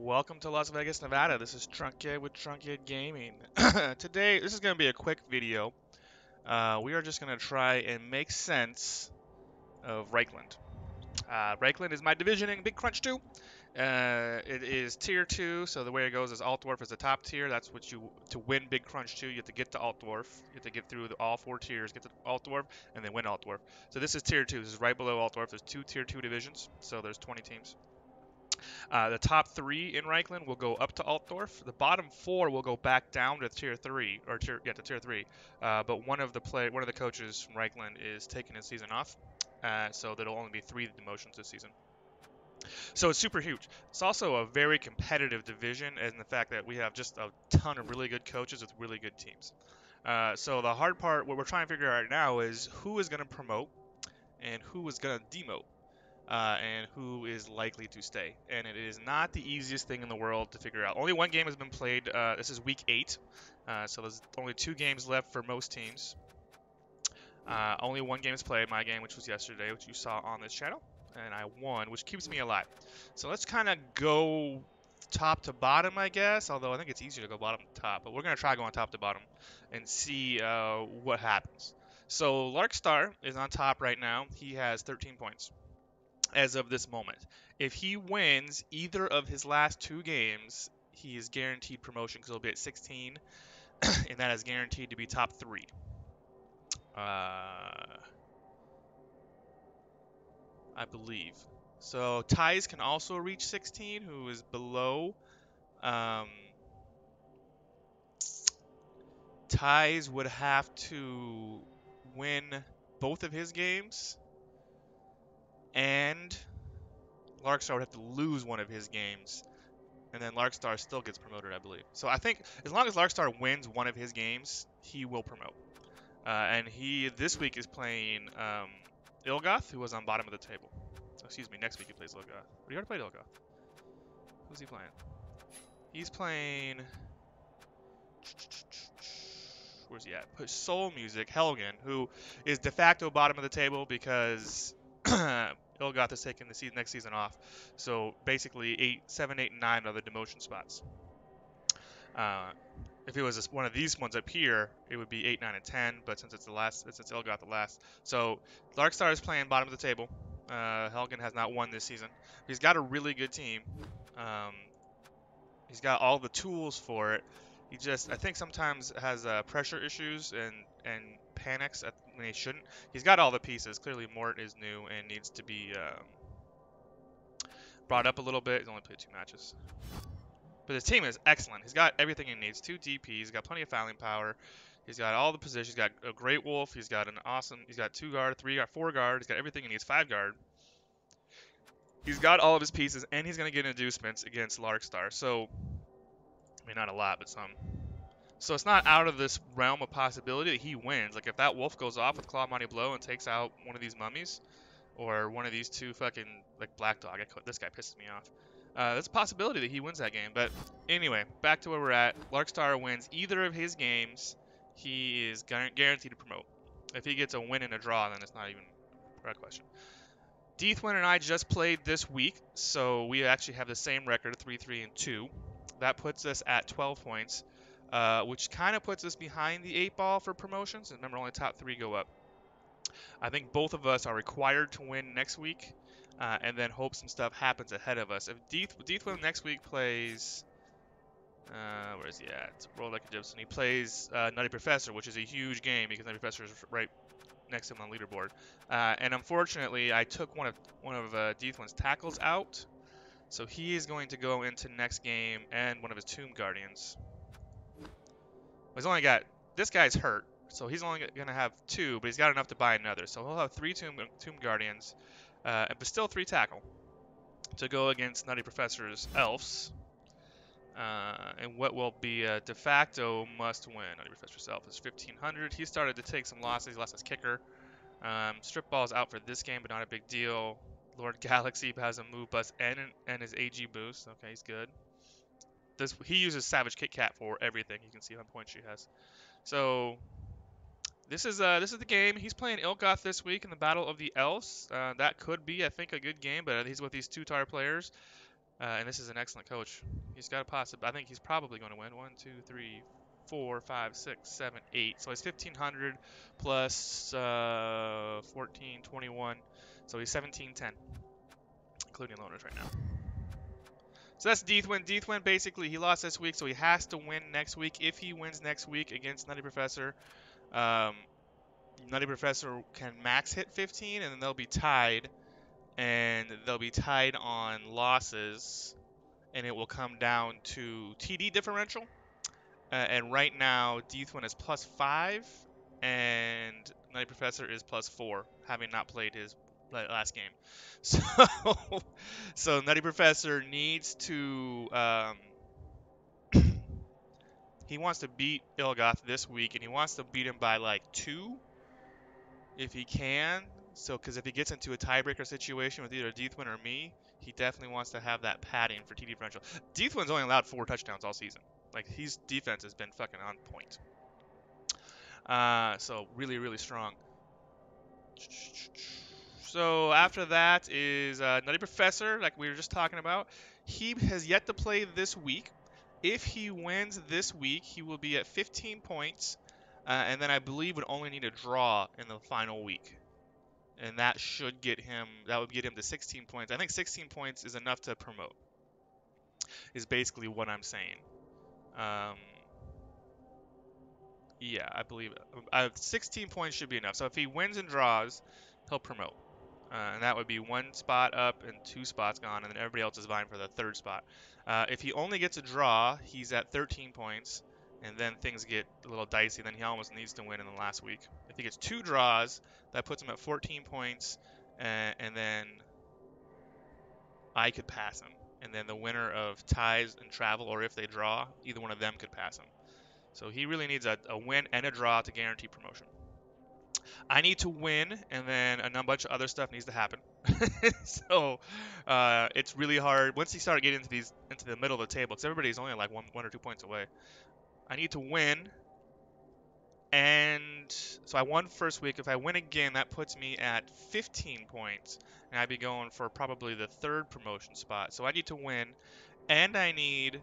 Welcome to Las Vegas, Nevada. This is Trunkhead with Trunkhead Gaming. Today, this is going to be a quick video. We are just going to try and make sense of Reikland. Reikland is my division in Big Crunch 2. It is tier 2, so the way it goes is Alt Dwarf is the top tier. That's what to win Big Crunch 2, you have to get to Alt Dwarf. You have to get through all 4 tiers, get to Alt Dwarf, and then win Alt Dwarf. So this is tier 2. This is right below Alt Dwarf. There's 2 tier 2 divisions, so there's 20 teams. The top 3 in Reikland will go up to Altdorf. The bottom 4 will go back down to tier 3, or to tier 3. But one of the coaches from Reikland is taking his season off, so there'll only be 3 demotions this season. So it's super huge. It's also a very competitive division, in the fact that we have just a ton of really good coaches with really good teams. So the hard part, what we're trying to figure out right now, is who is going to promote and who is going to demote. And who is likely to stay. And it is not the easiest thing in the world to figure out. Only one game has been played. This is week 8, so there's only 2 games left for most teams. Only one game is played, my game, which was yesterday, which you saw on this channel, and I won, which keeps me alive. So let's kind of go top to bottom, I guess, although I think it's easier to go bottom to top, but we're going to try going top to bottom and see what happens. So Larkstar is on top right now. He has 13 points as of this moment. If he wins either of his last 2 games, he is guaranteed promotion because he'll be at 16, and that is guaranteed to be top 3. I believe. So ties can also reach 16, who is below. Ties would have to win both of his games, and Larkstar would have to lose one of his games, and then Larkstar still gets promoted, I believe. So I think as long as Larkstar wins one of his games, he will promote. And he this week is playing Ilgoth, who was on bottom of the table. Excuse me, next week he plays Ilgoth. But he already played Ilgoth. Who's he playing? He's playing... Where's he at? Soul Music, Helgen, who is de facto bottom of the table because Ilgoth is taking the next season off. So basically 7, 8, and 9 are the demotion spots. If it was one of these ones up here, it would be 8, 9, and 10. But since it's Ilgoth the last. So Larkstar is playing bottom of the table. Helgen has not won this season. He's got a really good team. He's got all the tools for it. He just, I think, sometimes has pressure issues and panics when he shouldn't. He's got all the pieces. Clearly, Mort is new and needs to be brought up a little bit. He's only played 2 matches. But his team is excellent. He's got everything he needs. 2 DPs. He's got plenty of fouling power. He's got all the positions. He's got a great wolf. He's got he's got 2 guard, 3 guard, 4 guard. He's got everything he needs. 5 guard. He's got all of his pieces, and he's going to get inducements against Larkstar. So, I mean, not a lot, but some. So it's not out of this realm of possibility that he wins. Like, if that wolf goes off with Claw Mighty Blow and takes out one of these mummies, or one of these 2 fucking, like, Black Dog. This guy pisses me off. There's a possibility that he wins that game. But anyway, back to where we're at. Larkstar wins either of his games, he is guaranteed to promote. If he gets a win and a draw, then it's not even a question. Deathwin and I just played this week, so we actually have the same record, 3, 3, and 2. That puts us at 12 points, which kind of puts us behind the 8 ball for promotions. Remember, only top 3 go up. I think both of us are required to win next week, and then hope some stuff happens ahead of us. If Deathwin next week plays, where is he at? World Like Egyptian. He plays Nutty Professor, which is a huge game because Nutty Professor is right next to him on the leaderboard. And unfortunately, I took one of Deathwin's tackles out, so he is going to go into next game and one of his Tomb Guardians. He's only got, this guy's hurt, so he's only going to have 2, but he's got enough to buy another. So he'll have 3 Tomb Guardians, but still 3 tackle to go against Nutty Professor's Elves. And what will be a de facto must win. Nutty Professor's Elf is 1500. He started to take some losses. He lost his kicker. Strip Ball's out for this game, but not a big deal. Lord Galaxy has a move bust and his AG boost. Okay, he's good. He uses Savage Kit Kat for everything. You can see how many points she has. So this is the game. He's playing Ilgoth this week in the Battle of the Elves. That could be, I think, a good game, but he's with these 2 tar players. And this is an excellent coach. He's got a possible. I think he's probably going to win. 1, 2, 3, 4, 5, 6, 7, 8. So he's 1500 plus 14, 21. So he's 1710, including loaners right now. So that's Deathwin. Deathwin basically he lost this week, so he has to win next week. If he wins next week against Nutty Professor, um, Nutty Professor can max hit 15, and then they'll be tied, and they'll be tied on losses, and it will come down to TD differential. And right now, Deathwin is +5, and Nutty Professor is +4, having not played his last game. So, so Nutty Professor needs to. He wants to beat Ilgoth this week, and he wants to beat him by like 2, if he can. So, because if he gets into a tiebreaker situation with either Deathwin or me, he definitely wants to have that padding for TD differential. Deathwin's only allowed 4 touchdowns all season. Like, his defense has been fucking on point. So really, really strong. So after that is Nutty Professor, like we were just talking about. He has yet to play this week. If he wins this week, he will be at 15 points, and then I believe would only need a draw in the final week, and that should get him. That would get him to 16 points. I think 16 points is enough to promote. Is basically what I'm saying. Yeah, I believe 16 points should be enough. So if he wins and draws, he'll promote. And that would be 1 spot up and 2 spots gone, and then everybody else is vying for the 3rd spot. If he only gets a draw, he's at 13 points, and then things get a little dicey. Then he almost needs to win in the last week. If he gets 2 draws, that puts him at 14 points, and then I could pass him. And then the winner of ties and travel, or if they draw, either one of them could pass him. So he really needs a win and a draw to guarantee promotion. I need to win, and then a bunch of other stuff needs to happen. So it's really hard once you start getting into the middle of the table, because everybody's only like one or 2 points away. I need to win, and so I won first week. If I win again, that puts me at 15 points, and I'd be going for probably the 3rd promotion spot. So I need to win, and I need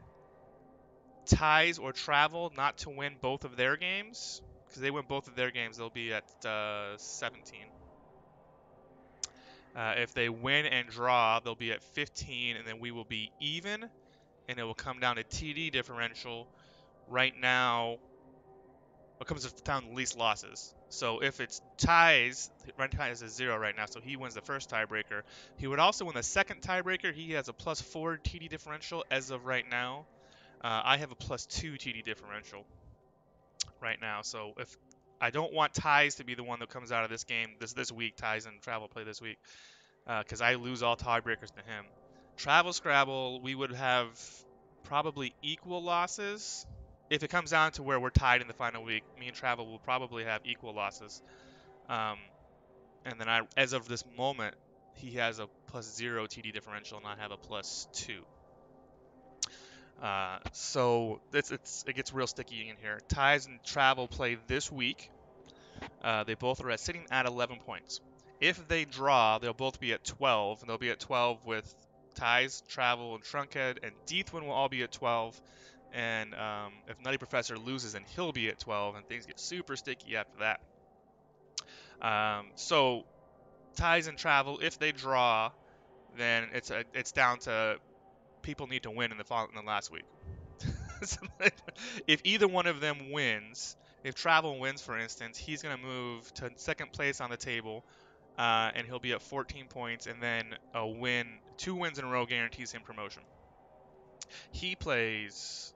ties or travel not to win both of their games, because they win both of their games, they'll be at 17. If they win and draw, they'll be at 15, and then we will be even, and it will come down to TD differential. Right now, it comes down to least losses. So if it's ties, Run ties is 0 right now, so he wins the first tiebreaker. He would also win the second tiebreaker. He has a +4 TD differential as of right now. I have a +2 TD differential right now. So if I don't want ties to be the one that comes out of this game this week, ties and travel play this week, because I lose all tiebreakers to him. Travel Scrabble, we would have probably equal losses. If it comes down to where we're tied in the final week, me and Travel will probably have equal losses. And then as of this moment, he has a +0 TD differential, and I have a +2. So it gets real sticky in here. Ties and Travel play this week. They both are sitting at 11 points. If they draw, they'll both be at 12, and they'll be at 12 with Ties, Travel, and Trunkhead, and Deathwin will all be at 12. And if Nutty Professor loses, then he'll be at 12, and things get super sticky after that. So Ties and Travel, if they draw, then it's down to people need to win in the last week. If either one of them wins, if Travel wins, for instance, he's going to move to 2nd place on the table, and he'll be at 14 points, and then 2 wins in a row guarantees him promotion. He plays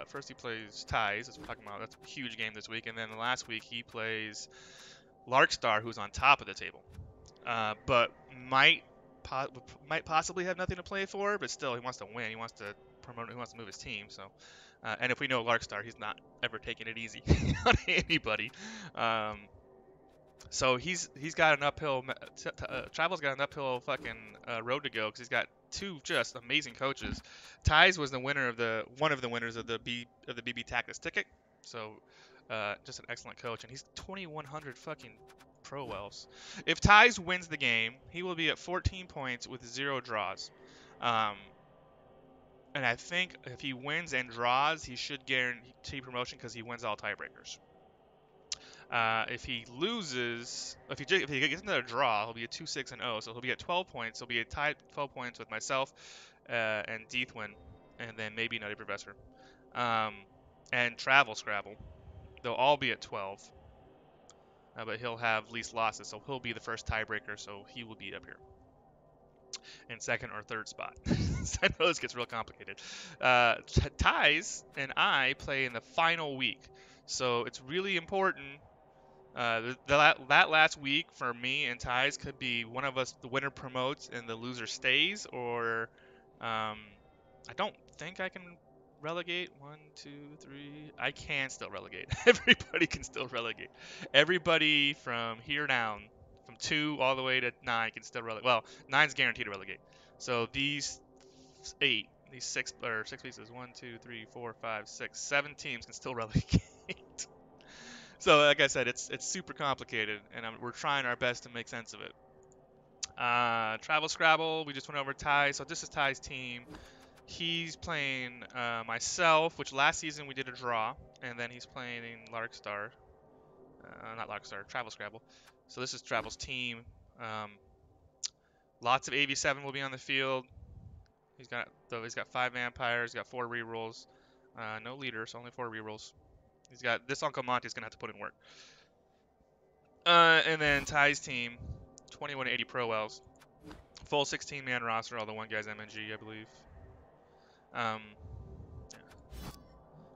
first he plays ties, as we're talking about. That's a huge game this week, and then last week he plays Larkstar, who's on top of the table, but might possibly have nothing to play for, but still he wants to win. He wants to promote. He wants to move his team. So, and if we know Larkstar, he's not ever taking it easy on anybody. So he's got an uphill. Travel's got an uphill fucking road to go, because he's got 2 just amazing coaches. Ties was one of the winners of the BB Tactics ticket. So just an excellent coach, and he's 2100 fucking Pro Wells. If Ties wins the game, he will be at 14 points with 0 draws. Um, and I think if he wins and draws, he should guarantee promotion because he wins all tiebreakers. If he loses, if he gets another draw, he'll be at 2-6-0, so he'll be at 12 points. He'll be at tied 12 points with myself and Deethwin, and then maybe Nutty Professor, um, and Travel Scrabble. They'll all be at 12, but he'll have least losses, so he'll be the first tiebreaker, so he will be up here in second or third spot. So I know this gets real complicated. Ties and I play in the final week, so it's really important. That last week for me and Ties could be one of us, the winner promotes and the loser stays, or I don't think I can relegate. 1, 2, 3. I can still relegate. Everybody can still relegate. Everybody from here down, from 2 all the way to 9 can still relegate. Well, 9's guaranteed to relegate. So these 8, these 6 or 6 pieces, 1, 2, 3, 4, 5, 6, 7 teams can still relegate. So, like I said, it's super complicated, and we're trying our best to make sense of it. Travel Scrabble, we just went over Ty. So this is Ty's team. He's playing myself, which last season we did a draw, and then he's playing Larkstar. Not Larkstar, Travel Scrabble. So this is Travel's team. Lots of AV7 will be on the field. He's got 5 vampires, he's got 4 rerolls. No leader, so only 4 rerolls. He's got this Uncle Monty's gonna have to put in work. And then Ty's team, 2180 Pro Wells. Full 16-man roster, although one guy's MNG, I believe. Yeah.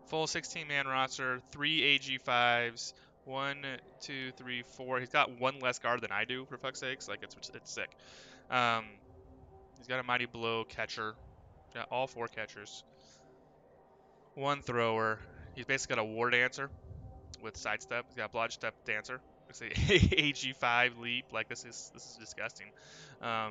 Full 16-man roster, 3 AG5s, 1, 2, 3, 4. He's got 1 less guard than I do, for fuck's sakes. Like, it's sick. He's got a Mighty Blow catcher. Got all 4 catchers. 1 thrower. He's basically got a War Dancer with sidestep. He's got a Blodge Step Dancer. It's a AG5 leap. Like, this is disgusting. Yeah,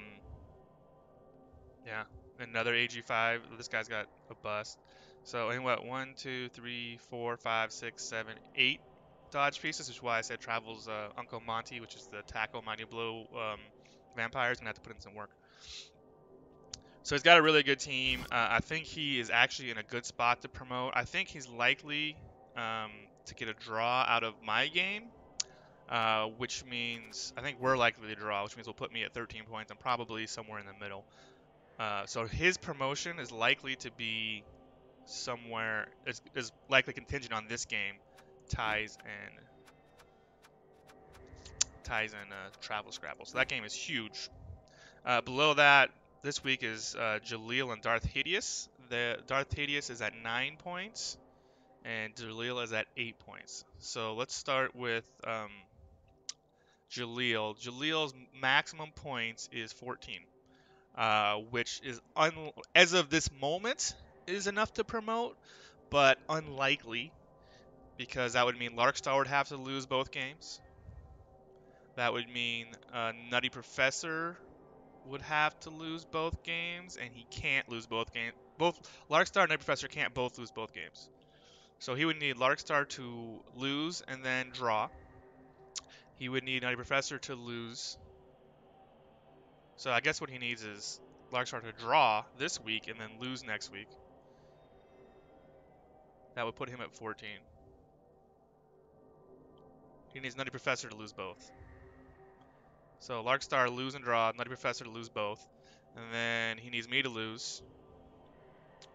another AG5. This guy's got a bust. So, and what? 1, 2, 3, 4, 5, 6, 7, 8 dodge pieces, which is why I said Travel's Uncle Monty, which is the tackle Mighty Blow vampire, is gonna have to put in some work. So he's got a really good team. I think he is actually in a good spot to promote. I think he's likely to get a draw out of my game, which means I think we're likely to draw, which means will put me at 13 points. I'm probably somewhere in the middle. So his promotion is likely to be somewhere is likely contingent on this game, ties and Travel Scrabble. So that game is huge. Below that, this week is Jaleel and Darth Hideous. The Darth Hideous is at 9 points, and Jaleel is at 8 points. So let's start with Jaleel. Jaleel's maximum points is 14. Which is, as of this moment, is enough to promote, but unlikely, because that would mean Larkstar would have to lose both games. That would mean Nutty Professor would have to lose both games, and he can't lose both games. Both Larkstar and Nutty Professor can't both lose both games. So he would need Larkstar to lose and then draw. He would need Nutty Professor to lose. So I guess what he needs is Larkstar to draw this week and then lose next week. That would put him at 14. He needs Nutty Professor to lose both. So Larkstar lose and draw, Nutty Professor to lose both. And then he needs me to lose.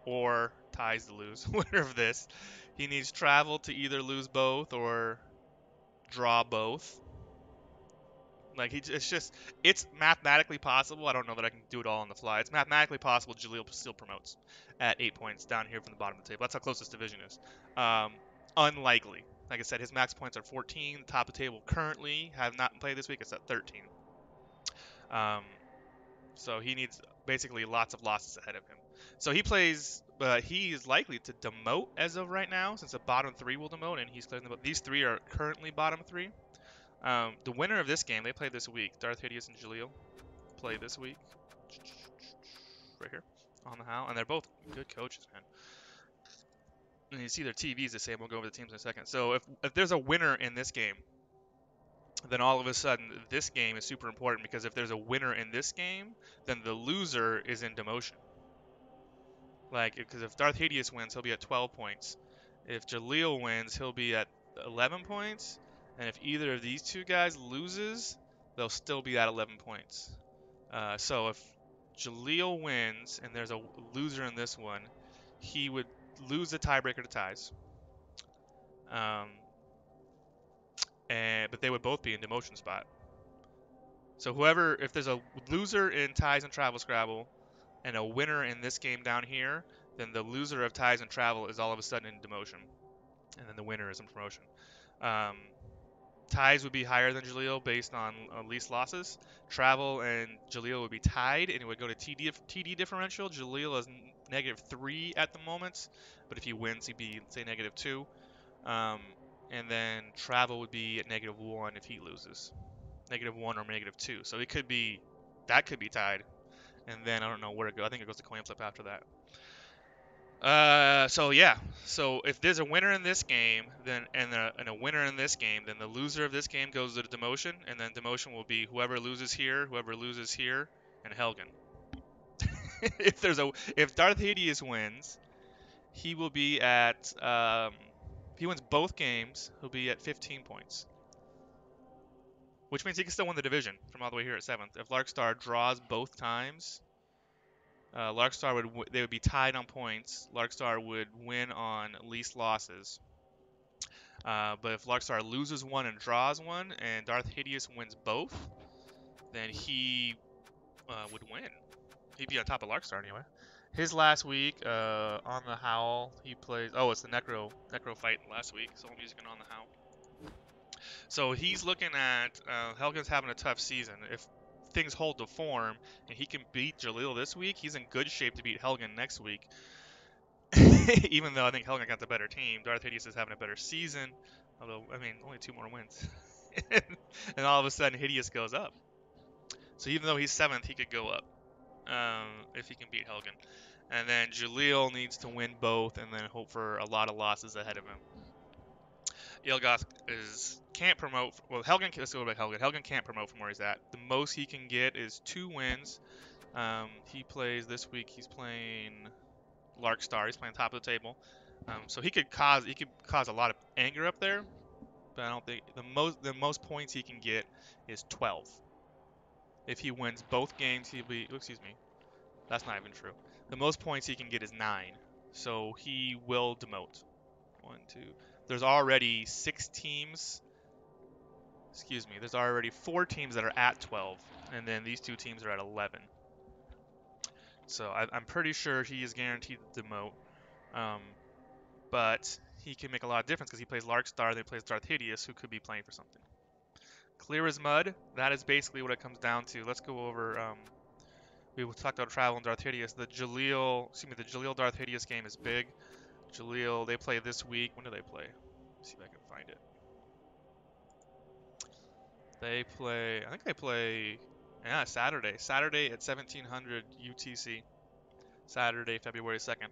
Or Ties to lose. Winner of this. He needs Travel to either lose both or draw both. Like, it's mathematically possible. I don't know that I can do it all on the fly. It's mathematically possible Jaleel still promotes at 8 points down here from the bottom of the table. That's how close this division is. Unlikely. Like I said, his max points are 14. The top of the table currently have not played this week. It's at 13. So he needs basically lots of losses ahead of him. So he plays. He is likely to demote as of right now, since the bottom 3 will demote, and he's clearing the. These 3 are currently bottom 3. The winner of this game, they play this week. Darth Hideous and Jaleel play this week. Right here on the how. And they're both good coaches, man. And you see their TVs the same. We'll go over the teams in a second. So if there's a winner in this game, then all of a sudden this game is super important because if there's a winner in this game, then the loser is in demotion. Like, because if Darth Hideous wins, he'll be at 12 points. If Jaleel wins, he'll be at 11 points. And if either of these two guys loses, they'll still be at 11 points. So if Jaleel wins and there's a loser in this one, he would lose the tiebreaker to ties. Um, but they would both be in demotion spot. So whoever, if there's a loser in ties and travel Scrabble and a winner in this game down here, then the loser of ties and travel is all of a sudden in demotion, and then the winner is in promotion. Um, ties would be higher than Jaleel based on least losses. Travel and Jaleel would be tied, and it would go to TD differential. Jaleel is -3 at the moment, but if he wins, he'd be say -2. Um, and then travel would be at -1 if he loses, -1 or -2. So it could be that could be tied, and then I don't know where it goes. I think it goes to coin flip after that. So yeah. So if there's a winner in this game, then and a winner in this game, then the loser of this game goes to the demotion, and then demotion will be whoever loses here, and Helgen. If Darth Hideous wins, he will be at if he wins both games, he'll be at 15 points, which means he can still win the division from all the way here at 7th. If Larkstar draws both times, Larkstar they would be tied on points. Larkstar would win on least losses. But if Larkstar loses one and draws one, and Darth Hideous wins both, then he would win. He'd be on top of Larkstar anyway. His last week on the Howl, he plays. Oh, it's the Necro fight last week. Soul Music and on the Howl. So he's looking at Helgen's having a tough season. If things hold to form and he can beat Jaleel this week, he's in good shape to beat Helgen next week. Even though I think Helgen got the better team, Darth Hideous is having a better season. Although, I mean, only 2 more wins. And all of a sudden, Hideous goes up. So even though he's 7th, he could go up if he can beat Helgen. And then Jaleel needs to win both and then hope for a lot of losses ahead of him. Ilgoth can't promote. Well, Helgen. Let's go back. Helgen can't promote from where he's at. The most he can get is 2 wins. He plays this week. He's playing Larkstar. He's playing top of the table. So he could cause a lot of anger up there. But I don't think the most points he can get is 12. If he wins both games, he'll be. Oh, excuse me. That's not even true. The most points he can get is 9. So he will demote. 1, 2. There's already 6 teams. Excuse me. There's already 4 teams that are at 12, and then these 2 teams are at 11. So I'm pretty sure he is guaranteed to demote. But he can make a lot of difference because he plays Larkstar, then he plays Darth Hideous, who could be playing for something. Clear as mud. That is basically what it comes down to. Let's go over. We talked about travel and Darth Hideous. The Jaleel Darth Hideous game is big. Jaleel, they play this week. When do they play? Let's see if I can find it. They play. I think they play. Yeah, Saturday. Saturday at 1700 UTC. Saturday, February 2nd.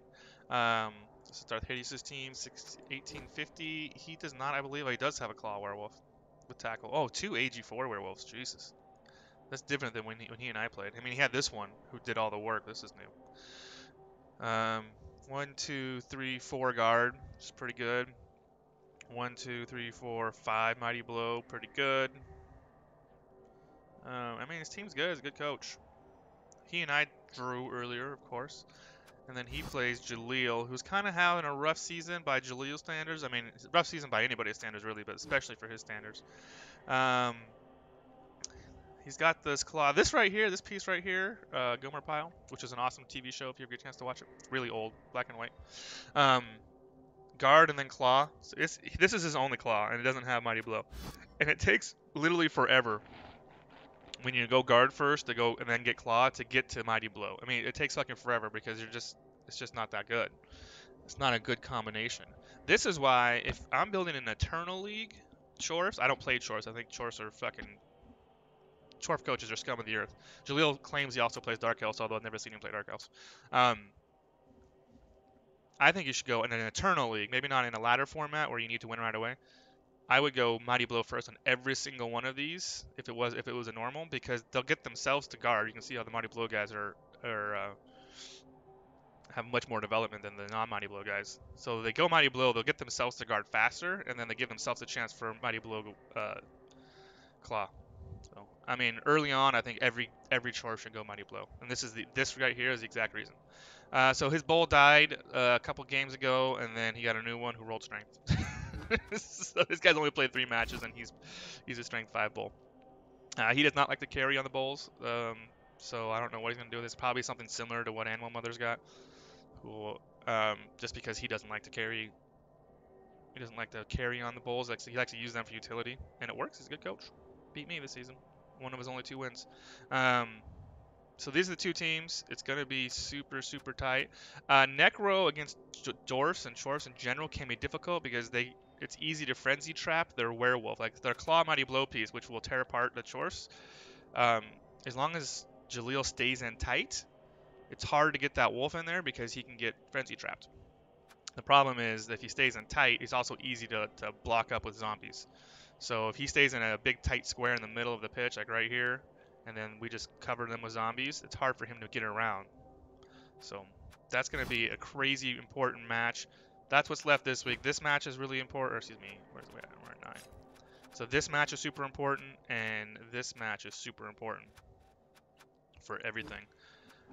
This is Darth Hideous' team, 1850. He does not, I believe. He does have a Claw Werewolf with tackle. Oh, 2 AG4 Werewolves. Jesus. That's different than when he and I played. I mean, he had this one who did all the work. This is new. 1, 2, 3, 4 guard. It's pretty good. 1, 2, 3, 4, 5 Mighty Blow. Pretty good. I mean, his team's good. He's a good coach. He and I drew earlier, of course. And then he plays Jaleel, who's kind of having a rough season by Jaleel's standards. I mean, it's a rough season by anybody's standards, really, but especially for his standards. He's got this claw. This piece right here, Gomer Pile, which is an awesome TV show if you ever get a chance to watch it. Really old, black and white. Guard and then claw. So this is his only claw, and it doesn't have Mighty Blow. And it takes literally forever when you go guard first to go and then get claw to get to Mighty Blow. I mean, it takes fucking forever because it's just not that good. It's not a good combination. This is why if I'm building an Eternal League, Chorfs, I don't play Chorfs. I think Chorfs are fucking Chorf coaches are scum of the earth. Jaleel claims he also plays Dark Elves, although I've never seen him play Dark Elves. I think you should go in an Eternal League, maybe not in a ladder format where you need to win right away. I would go Mighty Blow first on every single one of these if it was a normal, because they'll get themselves to guard. You can see how the Mighty Blow guys are have much more development than the non-Mighty Blow guys. So they go Mighty Blow, they'll get themselves to guard faster, and then they give themselves a chance for Mighty Blow Claw. So I mean, early on, I think every chore should go Mighty Blow, and this right here is the exact reason. So his bowl died a couple games ago, and then he got a new one who rolled strength. So this guy's only played 3 matches, and he's a strength 5 bull. He does not like to carry on the bowls, so I don't know what he's gonna do. This probably something similar to what Animal Mother's got, who just because he doesn't like to carry. He doesn't like to carry on the bowls. He likes to use them for utility, and it works. He's a good coach. Beat me this season. One of his only 2 wins. Um, So these are the 2 teams. It's going to be super, super tight. Necro against Dwarfs and Chorfs in general can be difficult because it's easy to frenzy trap their werewolf. Like their Claw Mighty Blow piece, which will tear apart the Chorfs. As long as Jaleel stays in tight, it's hard to get that wolf in there because he can get frenzy trapped. The problem is that if he stays in tight, it's also easy to block up with zombies. So if he stays in a big tight square in the middle of the pitch, like right here, and then we just cover them with zombies, it's hard for him to get around. So that's going to be a crazy important match. That's what's left this week. This match is really important. Or excuse me, where's we at? We're at 9. So this match is super important, and this match is super important for everything.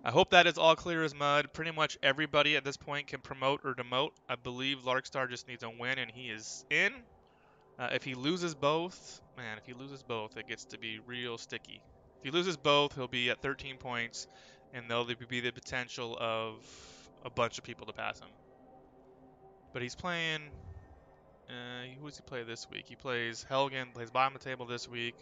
I hope that is all clear as mud. Pretty much everybody at this point can promote or demote. I believe Larkstar just needs a win, and he is in. If he loses both, man, if he loses both, it gets to be real sticky. If he loses both, he'll be at 13 points, and there'll be the potential of a bunch of people to pass him. But he's playing. Who does he play this week? He plays Helgen, plays bottom of the table this week,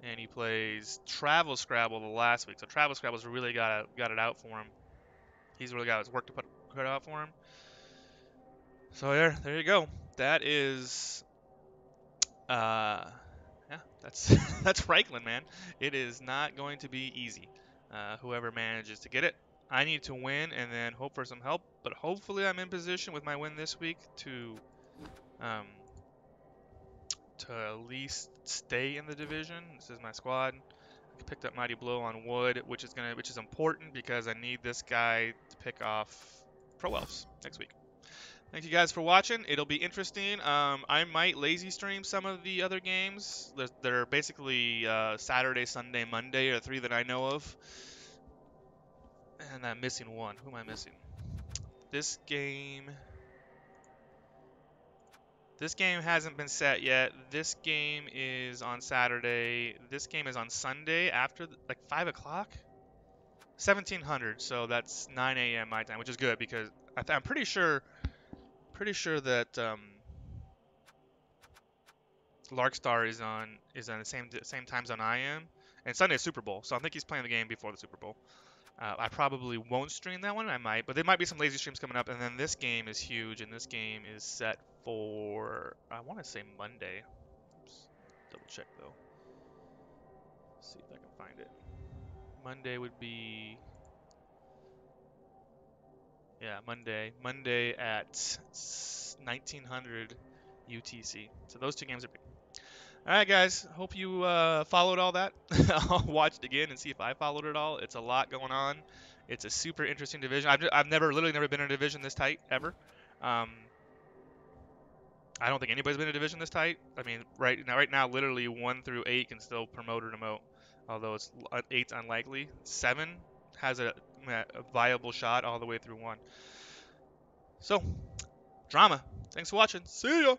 and he plays Travel Scrabble the last week. So Travel Scrabble's really got it out for him. He's really got his work to put out for him. So there you go. That is. Yeah, that's that's Reikland, man. It is not going to be easy. Whoever manages to get it, I need to win and then hope for some help. But hopefully, I'm in position with my win this week um, to at least stay in the division. This is my squad. I picked up Mighty Blow on wood, which is important because I need this guy to pick off Pro Elves next week. Thank you guys for watching. It'll be interesting. I might lazy stream some of the other games. They're basically Saturday, Sunday, Monday are 3 that I know of. And I'm missing one. Who am I missing? This game hasn't been set yet. This game is on Saturday. This game is on Sunday after like 5 o'clock? 1700, so that's 9 a.m. my time, which is good because I'm pretty sure that Larkstar is on the same time zone I am, and Sunday is Super Bowl, so I think he's playing the game before the Super Bowl. I probably won't stream that one. I might, but there might be some lazy streams coming up, and then this game is huge, and this game is set for I want to say Monday. Oops. Double check though. See if I can find it. Monday would be Monday at 1900 UTC. So those 2 games are big. All right, guys. Hope you followed all that. I'll watch it again and see if I followed it all. It's a lot going on. It's a super interesting division. I've literally never been in a division this tight ever. I don't think anybody's been in a division this tight. I mean, right now, literally 1 through 8 can still promote or demote, although 8's unlikely. 7 has a viable shot all the way through 1. So, drama. Thanks for watching. See ya.